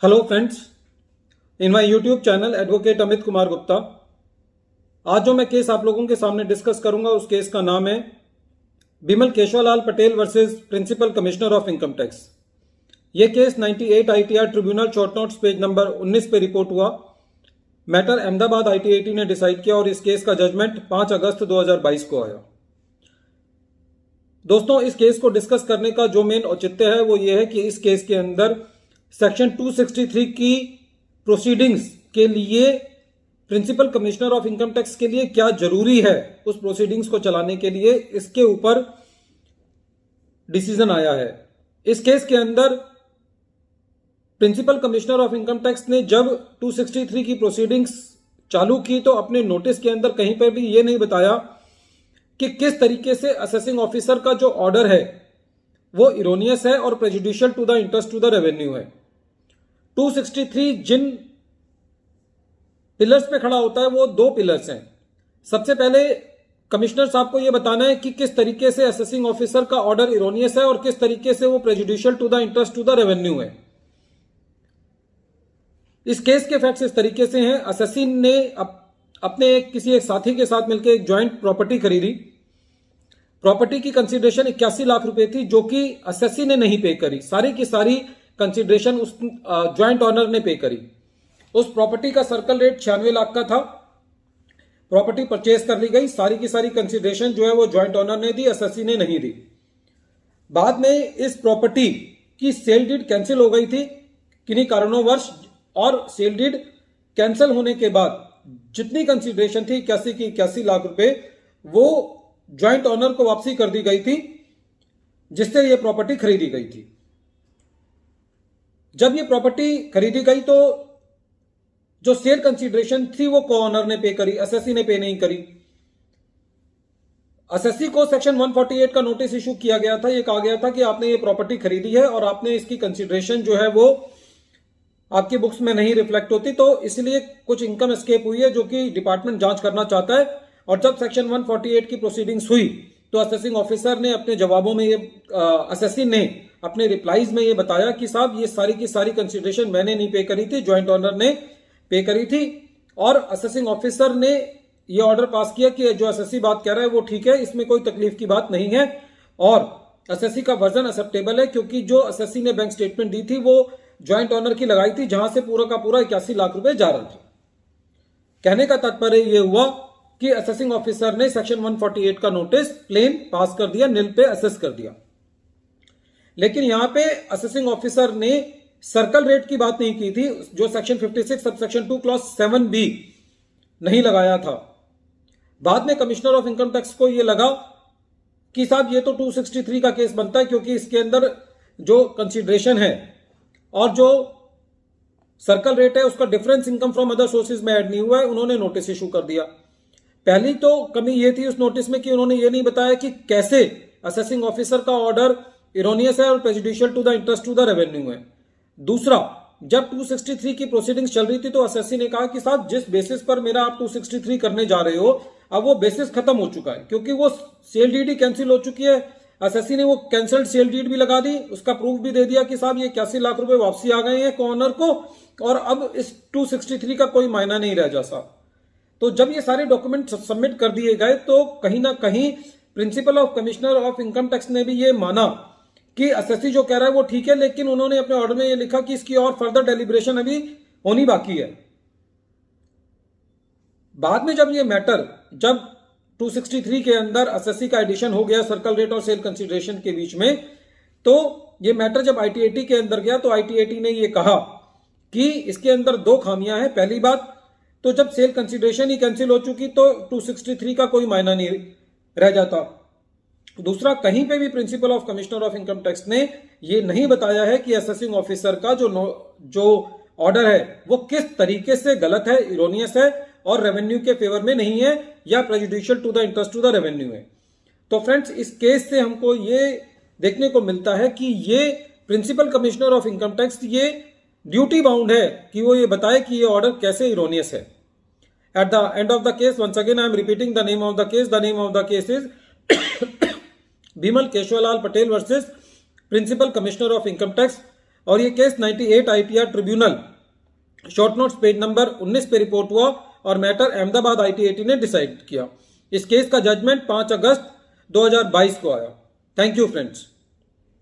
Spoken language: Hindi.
Hello friends, in my YouTube channel advocate Amit Kumar Gupta. आज जो मैं केस आप लोगों के सामने डिस्कस करूंगा उस केस का नाम है Bimal Keshavlal Patel versus principal commissioner of income tax. यह case 98 ITR tribunal short notes page number 19 पे रिपोर्ट हुआ। मैटर अहमदाबाद आईटीएटी ने डिसाइड किया और इस केस का जजमेंट 5 अगस्त 2022 को आया। दोस्तों, इस केस को डिस्कस करने का जो मेन औचित्य है वो ये है कि इस केस के अंदर सेक्शन 263 की प्रोसीडिंग्स के लिए principal commissioner of income tax के लिए क्या जरूरी है उस प्रोसीडिंग्स को चलाने के लिए, इसके ऊपर डिसीजन आया है। इस केस के अंदर principal commissioner of income tax ने जब 263 की प्रोसीडिंग्स चालू की तो अपने नोटिस के अंदर कहीं पर भी यह नहीं बताया कि किस तरीके से असेसिंग ऑफिसर का जो ऑर्डर है वो इरोनियस है और prejudicial to the interest to the revenue है। 263 जिन पिलर्स पे खड़ा होता है वो दो पिलर्स हैं। सबसे पहले कमिश्नर साहब को यह बताना है कि किस तरीके से असेसिंग ऑफिसर का ऑर्डर इरोनियस है और किस तरीके से वो prejudicial to the interest to the revenue है। इस केस के फैक्ट्स इस तरीके से हैं। असेसिन ने अपने किसी एक साथी के साथ मिलकर एक ज्वाइंट प्रॉपर्टी खरीदी। प्रॉपर्टी की कंसीडरेशन 81 लाख रुपए थी जो कि असेसी ने नहीं पे करी। सारी की सारी कंसीडरेशन उस ज्वाइंट ऑनर ने पे करी। उस प्रॉपर्टी का सर्कल रेट 96 लाख का था। प्रॉपर्टी परचेज कर ली गई। सारी की सारी कंसीडरेशन जो है वो ज्वाइंट ऑनर ने दी, असेसी ने नहीं दी। बाद में इस प्रॉपर्टी की सेल डीड कैंसिल हो गई थी किन्हीं कारणोंवश, और सेल डीड कैंसिल होने के बाद जितनी कंसीडरेशन थी 81 लाख रुपए वो ज्वाइंट ऑनर को वापसी कर दी गई थी जिससे यह प्रॉपर्टी खरीदी गई थी। जब यह प्रॉपर्टी खरीदी गई तो जो सेल कंसीडरेशन थी वो को ऑनर ने पे करी, असेसी ने पे नहीं करी। असेसी को सेक्शन 148 का नोटिस इशू किया गया था। यह कहा गया था कि आपने ये प्रॉपर्टी खरीदी है और आपने इसकी कंसीडरेशन जो है वो आपकी बुक्स में नहीं रिफ्लेक्ट होती, तो इसलिए कुछ इनकम एस्केप हुई है जो कि डिपार्टमेंट जांच करना चाहता है। और जब सेक्शन 148 की प्रोसीडिंग्स हुई तो असेसिंग ऑफिसर ने अपने जवाबों में असेसिंग ने अपने रिप्लाईज में ये बताया कि साहब ये सारी की सारी कंसीडरेशन मैंने नहीं पे करी थी, ज्वाइंट ऑनर ने पे करी थी। और असेसिंग ऑफिसर ने ये ऑर्डर पास किया कि जो असेसी बात कह रहा है वो ठीक है, इसमें कोई तकलीफ की बात नहीं है और असेसी का वर्जन एक्सेप्टेबल है, क्योंकि जो असेसी ने बैंक स्टेटमेंट दी थी वो ज्वाइंट ऑनर की लगाई थी जहां से पूरा का पूरा 81 लाख रुपए जा रहा था। कहने का तात्पर्य यह हुआ कि असेसिंग ऑफिसर ने सेक्शन 148 का नोटिस प्लेन पास कर दिया, निल पे असेस कर दिया। लेकिन यहां पे असेसिंग ऑफिसर ने सर्कल रेट की बात नहीं की थी, जो section 56 sub section 2 clause 7B नहीं लगाया था। बाद में कमिश्नर ऑफ इनकम टैक्स को यह लगा कि साहब ये तो 263 का केस बनता है, क्योंकि इसके अंदर जो कंसीडरेशन है और जो सर्कल रेट है उसका difference income from other sources में ऐड नहीं हुआ है। उन्होंने नोटिस इशू कर दिया। पहली तो कमी यह थी उस नोटिस में कि उन्होंने ये नहीं बताया कि कैसे असेसिंग ऑफिसर का ऑर्डर इरोनियस है और prejudicial to the interest to the revenue है। दूसरा, जब 263 की प्रोसीडिंग्स चल रही थी तो असेसी ने कहा कि साहब जिस बेसिस पर मेरा आप 263 करने जा रहे हो अब वो बेसिस खत्म हो चुका है, क्योंकि वो सेल डीड ही कैंसिल हो चुकी है। असेसी ने वो कैंसल्ड सेल डीड भी लगा दी, उसका प्रूफ भी दे दिया कि साहब ये 81 लाख रुपए वापसी आ गए हैं कॉर्नर को और अब इस 263 का कोई मायना नहीं रह जा साहब। तो जब ये सारे डॉक्यूमेंट सबमिट कर दिए गए तो कहीं ना कहीं principle of commissioner of income tax ने भी ये माना कि असेसी जो कह रहा है वो ठीक है, लेकिन उन्होंने अपने ऑर्डर में ये लिखा कि इसकी और फर्दर डेलिब्रेशन अभी होनी बाकी है। बाद में जब ये मैटर जब 263 के अंदर असेसी का एडिशन हो गया सर्कल रेट और सेल कंसीडरेशन के बीच में, तो ये मैटर जब आईटीएटी के अंदर गया तो आईटीएटी ने ये कहा कि इसके अंदर दो खामियां हैं। पहली बात तो जब सेल कंसीडरेशन ही कैंसिल हो चुकी तो 263 का कोई मायना नहीं रह जाता। दूसरा, कहीं पे भी principle of commissioner of income tax ने ये नहीं बताया है कि असेसिंग ऑफिसर का जो ऑर्डर है वो किस तरीके से गलत है, इरोनियस है और रेवेन्यू के फेवर में नहीं है या prejudicial to the interest to the revenue है। तो फ्रेंड्स, इस केस से हमको ये देखने को मिलता है कि ये principal commissioner of income tax ये ड्यूटी बाउंड है कि वो ये बताए कि ये ऑर्डर कैसे इरोनियस है। At the end of the case, once again I am repeating the name of the case. The name of the case is Bimal Keshavlal Patel versus principal commissioner of income tax और ये case 98 ITR tribunal short notes page number 19 पे रिपोर्ट हुआ और मैटर अहमदाबाद ITAT ने डिसाइड किया। इस केस का जजमेंट 5 अगस्त 2022 को आया। Thank you friends.